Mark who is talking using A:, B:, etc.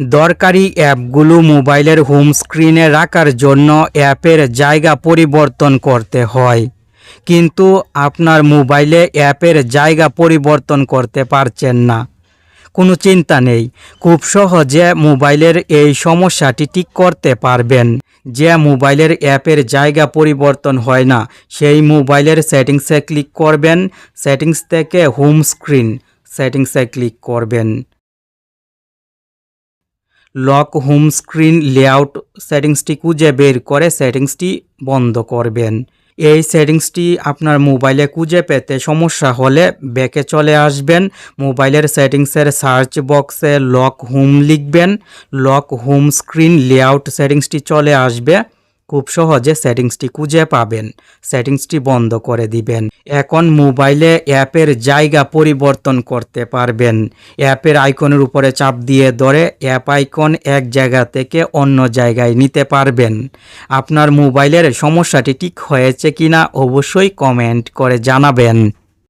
A: দরকারি অ্যাপগুলো মোবাইলের হোম স্ক্রিনে রাখার জন্য অ্যাপের জায়গা পরিবর্তন করতে হয়, কিন্তু আপনার মোবাইলে অ্যাপের জায়গা পরিবর্তন করতে পারছেন না। কোনো চিন্তা নেই, খুব সহজে মোবাইলের এই সমস্যাটি ঠিক করতে পারবেন। যে মোবাইলের অ্যাপের জায়গা পরিবর্তন হয় না, সেই মোবাইলের সেটিংসে ক্লিক করবেন। সেটিংস থেকে হোম স্ক্রিন সেটিংসে ক্লিক করবেন। লক হোম স্ক্রিন লেআউট সেটিংসটি খুঁজে বের করে সেটিংসটি বন্ধ করবেন। এই সেটিংসটি আপনার মোবাইলে খুঁজে পেতে সমস্যা হলে ব্যাকে চলে আসবেন। মোবাইলের সেটিংসের সার্চ বক্সে লক হোম লিখবেন। লক হোম স্ক্রিন লেআউট সেটিংসটি চলে আসবে। খুব সহজে সেটিংসটি খুঁজে পাবেন। সেটিংসটি বন্ধ করে দিবেন। এখন মোবাইলে অ্যাপের জায়গা পরিবর্তন করতে পারবেন। অ্যাপের আইকনের উপরে চাপ দিয়ে ধরে অ্যাপ আইকন এক জায়গা থেকে অন্য জায়গায় নিতে পারবেন। আপনার মোবাইলের সমস্যাটি ঠিক হয়েছে কিনা অবশ্যই কমেন্ট করে জানাবেন।